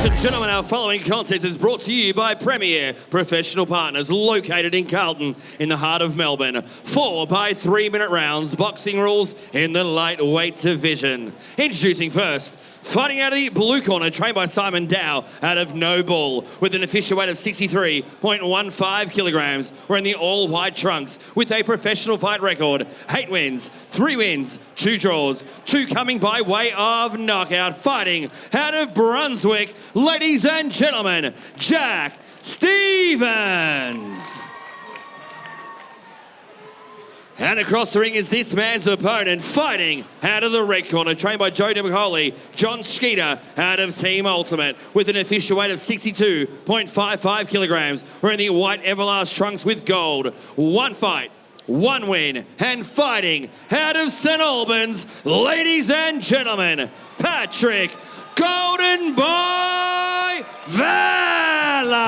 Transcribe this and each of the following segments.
and gentlemen, our following contest is brought to you by Premier Professional Partners, located in Carlton, in the heart of Melbourne. 4 by 3 minute rounds, boxing rules in the lightweight division. Introducing first, fighting out of the blue corner, trained by Simon Dow out of No Bull, with an official weight of 63.15 kilograms, wearing the all-white trunks, with a professional fight record, 8 wins, 3 wins, 2 draws, 2 coming by way of knockout, fighting out of Brunswick, ladies and gentlemen, Jack Stevens. And across the ring is this man's opponent, fighting out of the red corner, trained by Joe DeMcCauley, John Skeeter out of Team Ultimate, with an official weight of 62.55 kilograms, wearing the white Everlast trunks with gold. 1 fight, 1 win, and fighting out of St Albans, ladies and gentlemen, Patrick Golden Boy Vela.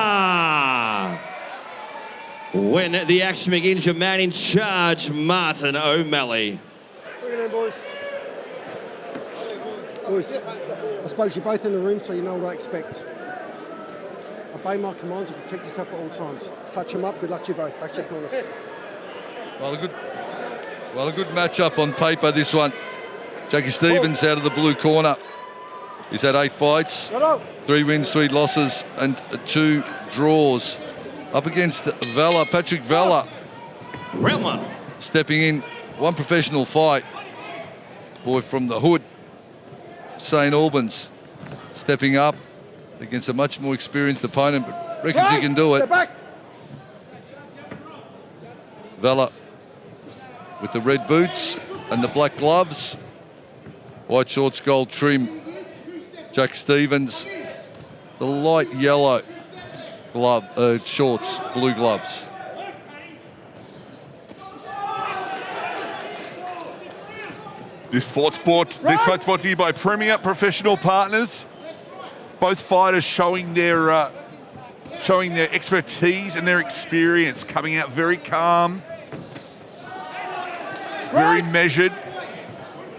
When the action begins, your man in charge, Martin O'Malley. Bring it in, boys. Boys, I suppose you're both in the room, so you know what I expect. Obey my commands and protect yourself at all times. Touch them up. Good luck to you both. Back to your corners. Well, a good matchup on paper, this one. Jackie Stevens out of the blue corner. He's had 8 fights, 3 wins, 3 losses, and 2 draws. Up against Vela, Patrick Vela. Round 1. Stepping in, 1 professional fight. Boy from the hood, St Albans. Stepping up against a much more experienced opponent, but reckons he can do it. Vela with the red boots and the black gloves. White shorts, gold trim. Jack Stevens, the light yellow shorts, blue gloves. This fight's brought to you by Premier Professional Partners. Both fighters showing their expertise and their experience, coming out very calm, very measured.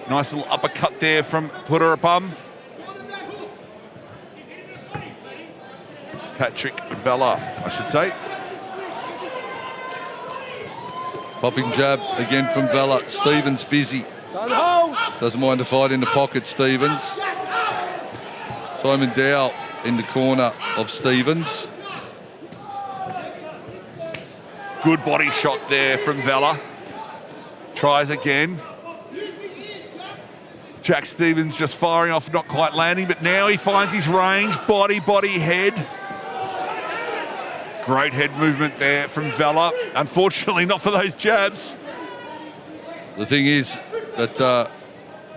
Nice little uppercut there from Puttarapum. Patrick Vela, I should say. Popping jab again from Vela. Stevens busy. Doesn't mind to fight in the pocket, Stevens. Simon Dow in the corner of Stevens. Good body shot there from Vela. Tries again. Jack Stevens just firing off, not quite landing, but now he finds his range. Body, head. Great head movement there from Vela. Unfortunately, not for those jabs. The thing is that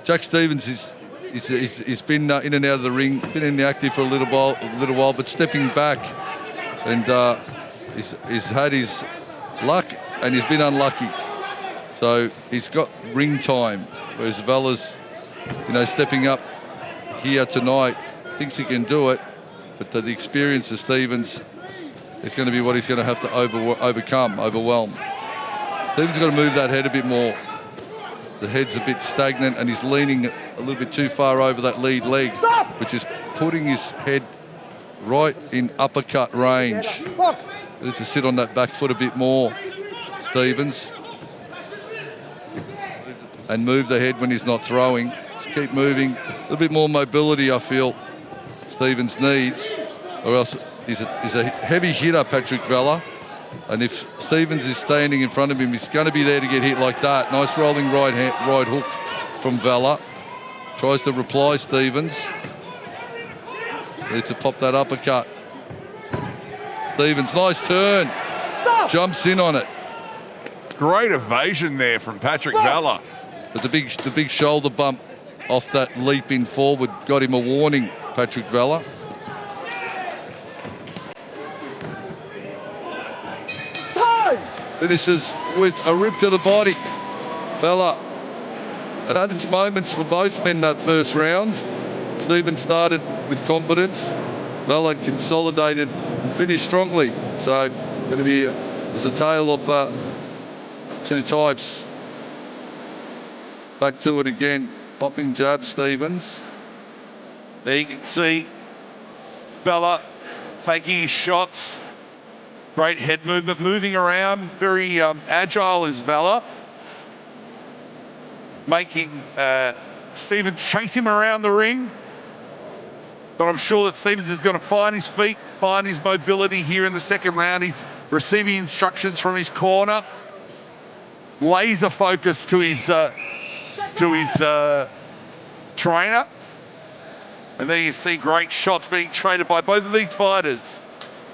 Jack Stevens he's been in and out of the ring, been inactive for a little while, but stepping back, and he's had his luck and he's been unlucky. So he's got ring time, whereas Vela's, stepping up here tonight, thinks he can do it, but the experience of Stevens is going to be what he's going to have to overwhelm. Stevens has got to move that head a bit more. The head's a bit stagnant and he's leaning a little bit too far over that lead leg, which is putting his head right in uppercut range. He needs to sit on that back foot a bit more, Stevens, and move the head when he's not throwing. Just keep moving. A little bit more mobility, I feel, Stevens needs, or else he's a heavy hitter, Patrick Vela. And if Stevens is standing in front of him, he's going to be there to get hit like that. Nice rolling right hook from Vela. Tries to reply, Stevens. Needs to pop that uppercut. Stevens, nice turn. Jumps in on it. Great evasion there from Patrick Vela. But the big shoulder bump off that leap in forward got him a warning, Patrick Vela. Finishes with a rip to the body. Vela had its moments for both men that first round. Stevens started with confidence. Vela consolidated and finished strongly. So going to be there's a tale of 2 types. Back to it again. Popping jab, Stevens. There you can see Bella taking his shots. Great head movement, moving around. Very agile is Bella. Making Stevens chase him around the ring. But I'm sure that Stevens is going to find his feet, find his mobility here in the second round. He's receiving instructions from his corner. Laser focus to his trainer. And then you see great shots being traded by both of these fighters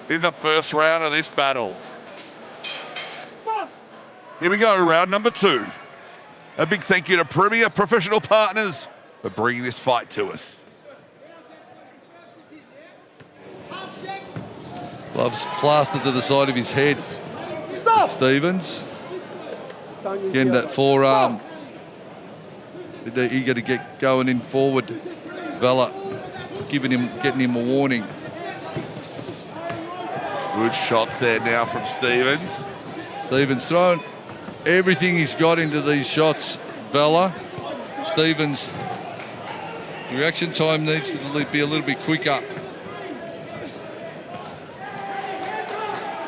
in the first round of this battle. Here we go, round number 2. A big thank you to Premier Professional Partners for bringing this fight to us. Gloves plastered to the side of his head. Stop! Stevens. Don't use Again, the that other. forearm. Box. Eager to get going in forward. Vela getting him a warning. Good shots there now from Stevens. Stevens throwing everything he's got into these shots. Vela. Stevens' reaction time needs to be a little bit quicker.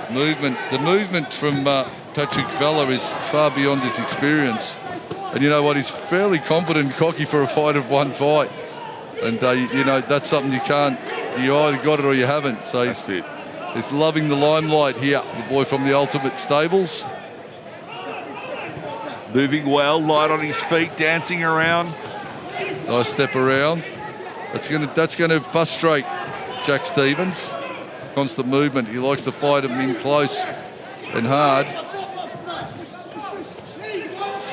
The movement from Patrick Vela is far beyond his experience. And you know what, he's fairly confident and cocky for a fight of one fight. And you know, that's something you either got it or you haven't. So he's loving the limelight here, the boy from the Ultimate Stables. Moving well, light on his feet, dancing around. Nice step around. That's gonna frustrate Jack Stevens. Constant movement. He likes to fight him in close and hard.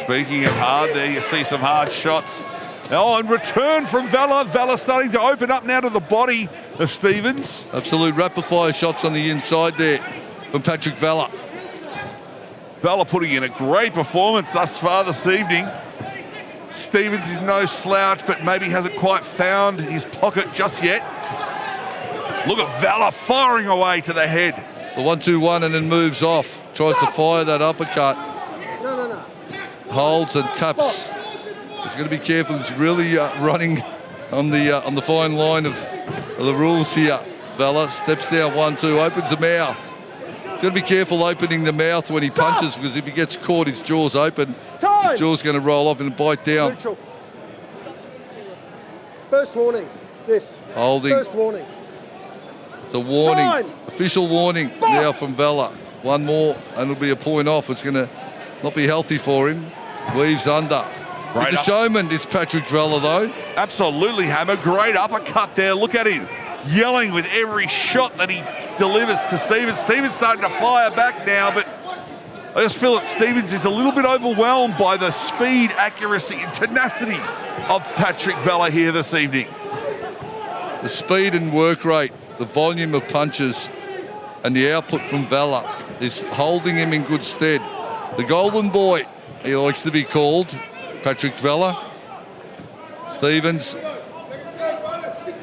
Speaking of hard, there you see some hard shots. Oh, and return from Vela. Vela starting to open up now to the body of Stevens. Absolute rapid fire shots on the inside there from Patrick Vela. Vela putting in a great performance thus far this evening. Stevens is no slouch, but maybe hasn't quite found his pocket just yet. Look at Vela firing away to the head. The 1-2-1 and then moves off. Tries to fire that uppercut. No. Holds and taps. He's got to be careful. He's really running on the fine line of the rules here. Vela steps down 1-2, opens the mouth. He's got to be careful opening the mouth when he punches, because if he gets caught, his jaw's open. Time. His jaw's going to roll off and bite down. Neutral. First warning. This. Holding. First warning. It's a warning. Time. Official warning now from Vela. One more and it'll be a point off. It's going to not be healthy for him. Weaves under. Right The up. showman is Patrick Vela, though. Absolutely, Hammer. Great uppercut there. Look at him. Yelling with every shot that he delivers to Stevens. Stevens starting to fire back now, but I just feel that Stevens is a little bit overwhelmed by the speed, accuracy and tenacity of Patrick Vela here this evening. The speed and work rate, the volume of punches and the output from Vela is holding him in good stead. The golden boy, he likes to be called, Patrick Vela. Stevens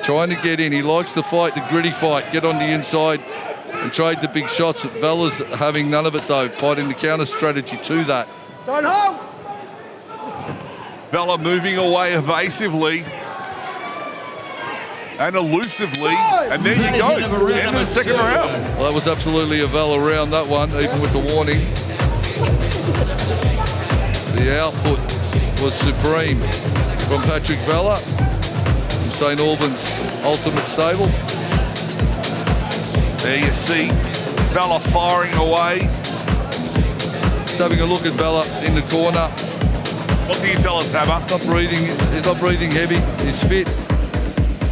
trying to get in. He likes to fight the gritty fight, get on the inside and trade the big shots. Vela's having none of it, though, fighting the counter strategy to that. Don't hold. Vela moving away evasively and elusively, and there you go, end of the second round. Well, that was absolutely a Vela round, that one, even with the warning. The output was supreme from Patrick Vela, from St Albans Ultimate Stable. There you see Vela firing away. Just having a look at Vela in the corner. What can you tell us, Hammer? Not breathing, he's not breathing heavy, he's fit,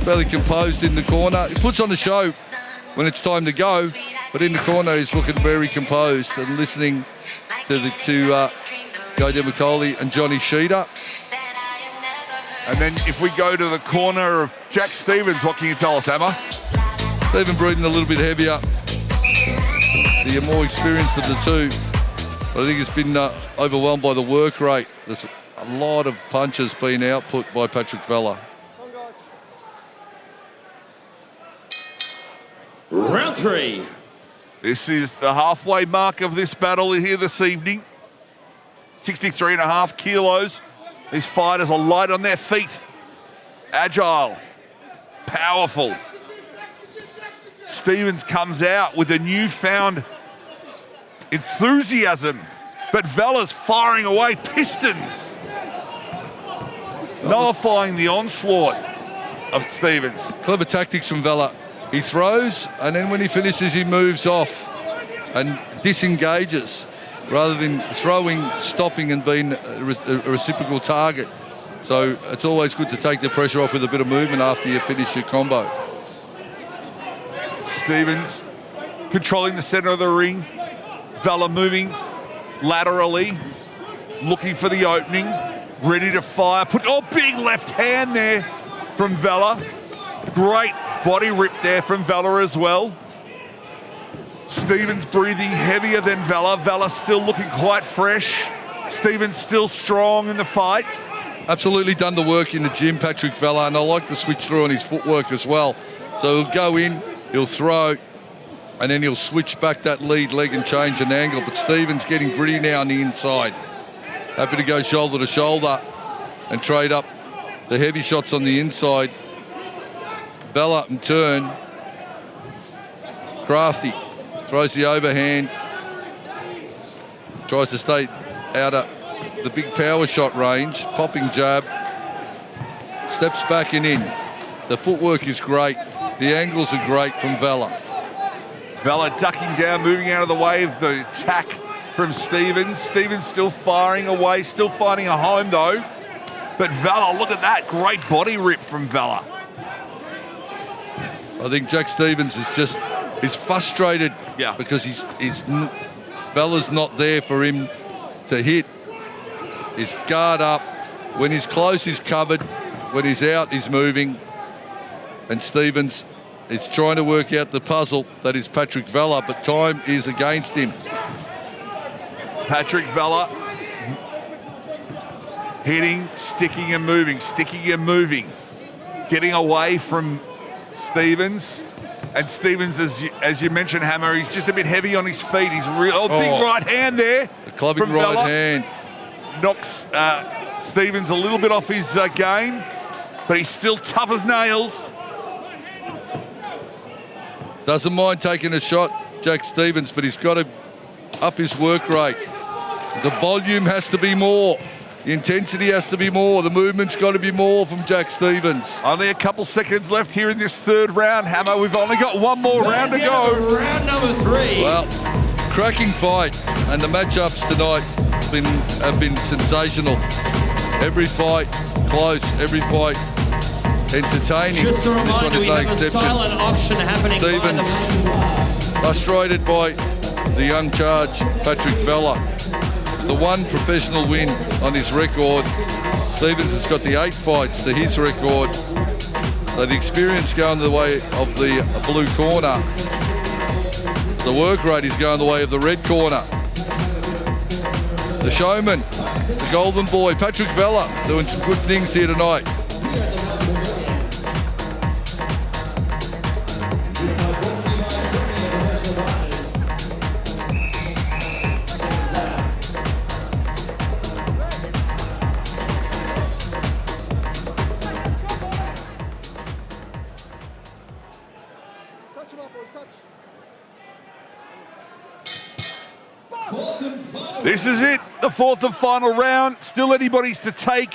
fairly composed in the corner. He puts on the show when it's time to go, but in the corner he's looking very composed and listening to Joe DeMcCauley and Johnny Sheeter. And then if we go to the corner of Jack Stevens, what can you tell us, Hammer? Stephen breathing a little bit heavier, the more experienced of the two. But I think he's been overwhelmed by the work rate. There's a lot of punches being output by Patrick Vela. Round 3. This is the halfway mark of this battle here this evening. 63.5 kilos. These fighters are light on their feet. Agile. Powerful. Stevens comes out with a newfound enthusiasm, but Vella's firing away pistons, nullifying the onslaught of Stevens. Clever tactics from Vella. He throws, and then when he finishes, he moves off and disengages rather than throwing, stopping, and being a reciprocal target. So it's always good to take the pressure off with a bit of movement after you finish your combo. Stevens controlling the center of the ring. Vella moving laterally, looking for the opening, ready to fire. Big left hand there from Vella. Great body rip there from Vella as well. Stevens breathing heavier than Vella. Vella still looking quite fresh. Stevens still strong in the fight. Absolutely done the work in the gym, Patrick Vella, and I like the switch through on his footwork as well. So he'll go in, he'll throw, and then he'll switch back that lead leg and change an angle. But Stevens getting gritty now on the inside. Happy to go shoulder to shoulder and trade up the heavy shots on the inside. Vella in turn, crafty, throws the overhand, tries to stay out of the big power shot range, popping jab, steps back and in. The footwork is great. The angles are great from Vella. Vella ducking down, moving out of the way of the attack from Stevens. Stevens still firing away, still finding a home though. But Vella, look at that, great body rip from Vella. I think Jack Stevens is frustrated because Vella's not there for him to hit. His guard up. When he's close, he's covered. When he's out, he's moving. And Stevens is trying to work out the puzzle that is Patrick Vella, but time is against him. Patrick Vella hitting, sticking and moving, getting away from Stevens. And Stevens, as you mentioned, Hammer, he's just a bit heavy on his feet. He's big right hand there. A clubbing right Vella. hand. Knocks Stevens a little bit off his game, but he's still tough as nails. Doesn't mind taking a shot, Jack Stevens, but he's got to up his work rate. The volume has to be more. The intensity has to be more. The movement's got to be more from Jack Stevens. Only a couple seconds left here in this third round, Hammer. We've only got one more round to go. Round number 3. Well, cracking fight, and the matchups tonight have been sensational. Every fight close, every fight entertaining. Just a reminder, we have a exception. silent auction happening. Stevens frustrated by the young charge, Patrick Vella. The one professional win on his record. Stevens has got the 8 fights to his record. So the experience going the way of the blue corner. The work rate is going the way of the red corner. The showman, the golden boy, Patrick Vella, doing some good things here tonight. Touch him up, boys, touch. This is it, the fourth and final round. Still anybody's to take.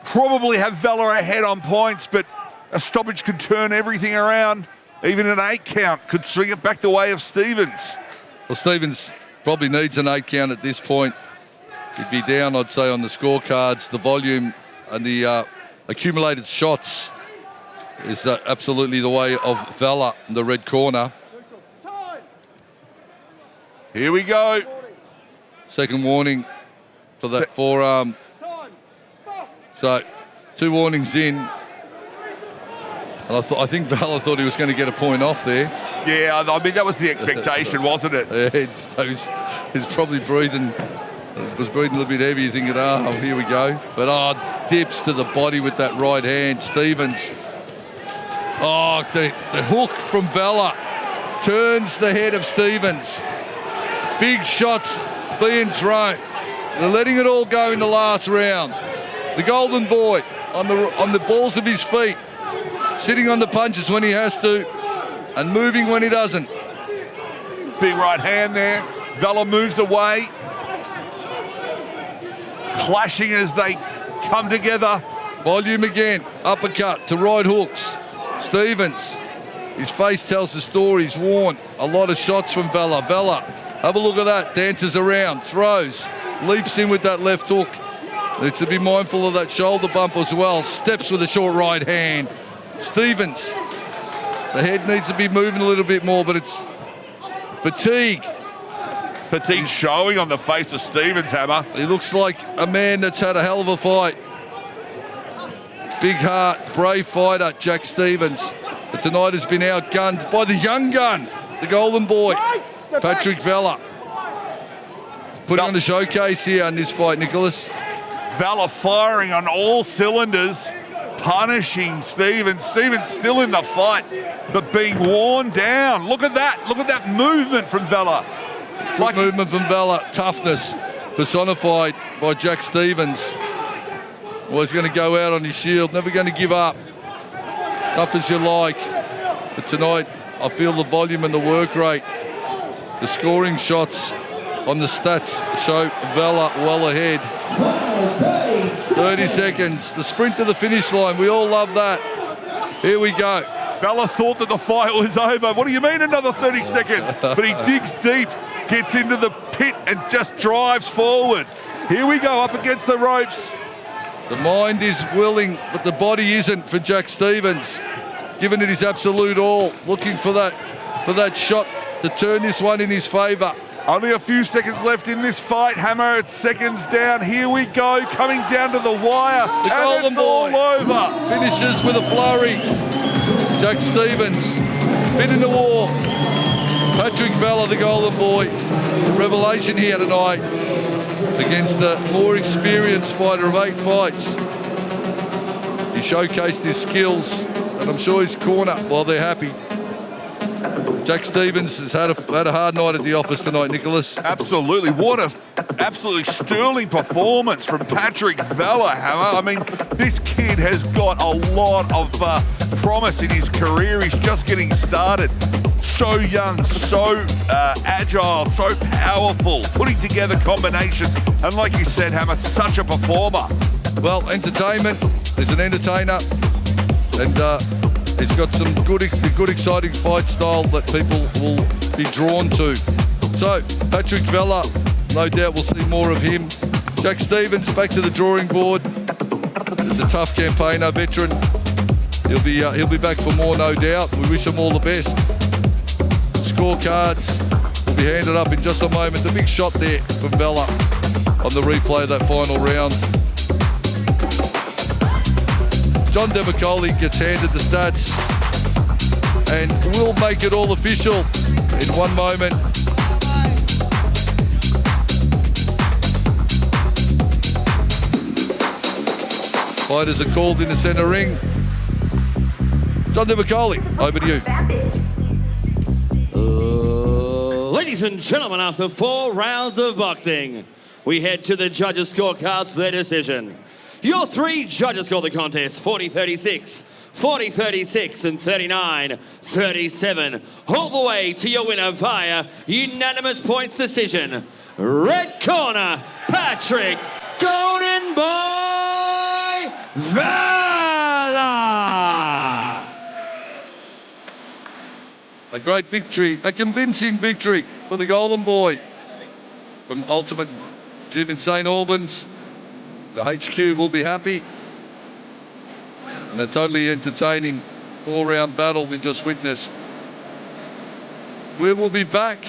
Probably have Vella ahead on points, but a stoppage could turn everything around. Even an 8 count could swing it back the way of Stevens. Well, Stevens probably needs an 8 count at this point. He'd be down, I'd say, on the scorecards. The volume and the accumulated shots is absolutely the way of Vella in the red corner. Here we go. Second warning for that forearm. So 2 warnings in. And I think Vella thought he was going to get a point off there. Yeah, I mean, that was the expectation, wasn't it? Yeah, so he's probably breathing a little bit heavy, thinking, oh, here we go. But, dips to the body with that right hand. Stevens. Oh, the hook from Vella turns the head of Stevens. Big shots being thrown. They're letting it all go in the last round. The golden boy on the balls of his feet, sitting on the punches when he has to. and moving when he doesn't. Big right hand there. Vella moves away. Clashing as they come together. Volume again. Uppercut to right hooks. Stevens. His face tells the story. He's worn. A lot of shots from Vella. Vella, have a look at that. Dances around. Throws. Leaps in with that left hook. Needs to be mindful of that shoulder bump as well. Steps with a short right hand. Stevens. The head needs to be moving a little bit more, but it's fatigue. Fatigue showing on the face of Stevens, Hammer. He looks like a man that's had a hell of a fight. Big heart, brave fighter, Jack Stevens. But tonight has been outgunned by the young gun, the golden boy, Patrick Vella. Putting on the showcase here in this fight, Nicholas. Vella firing on all cylinders, punishing Stevens. Stevens still in the fight, but being worn down. Look at that. Look at that movement from Vella. Good movement from Vella. Toughness personified by Jack Stevens. Well, he's going to go out on his shield. Never going to give up. Tough as you like. But tonight, I feel the volume and the work rate. The scoring shots on the stats show Vella well ahead. 30 seconds. The sprint to the finish line. We all love that. Here we go. Vella thought that the fight was over. What do you mean another 30 seconds? But he digs deep, gets into the pit and just drives forward. Here we go, up against the ropes. The mind is willing, but the body isn't for Jack Stevens. Giving it his absolute all, looking for that shot to turn this one in his favour. Only a few seconds left in this fight. Hammer at seconds down. Here we go, coming down to the wire. The and golden it's all boy over. finishes with a flurry. Jack Stevens, bit in the war. Patrick Vella, the golden boy. Revelation here tonight against a more experienced fighter of 8 fights. He showcased his skills, and I'm sure his corner, well, they're happy. Jack Stevens has had a hard night at the office tonight, Nicholas. Absolutely. What a absolutely sterling performance from Patrick Vella, Hammer. I mean, this kid has got a lot of promise in his career. He's just getting started. So young, so agile, so powerful, putting together combinations. And like you said, Hammer, such a performer. Well, entertainment. He's an entertainer. And he's got some good, exciting fight style that people will be drawn to. So, Patrick Vella, no doubt we'll see more of him. Jack Stevens, back to the drawing board. He's a tough campaigner, veteran. He'll be back for more, no doubt. We wish him all the best. Scorecards will be handed up in just a moment. The big shot there from Vella on the replay of that final round. John Demicoli gets handed the stats, and we'll make it all official in one moment. Fighters are called in the centre ring. John Demicoli, over to you. Ladies and gentlemen, after 4 rounds of boxing, we head to the judges' scorecards for their decision. Your 3 judges call the contest 40-36, 40-36, and 39-37. All the way to your winner via unanimous points decision. Red corner, Patrick Golden Boy Vella. A great victory, a convincing victory for the Golden Boy from Ultimate Gym in St. Albans. The HQ will be happy. And a totally entertaining 4-round battle we just witnessed. We will be back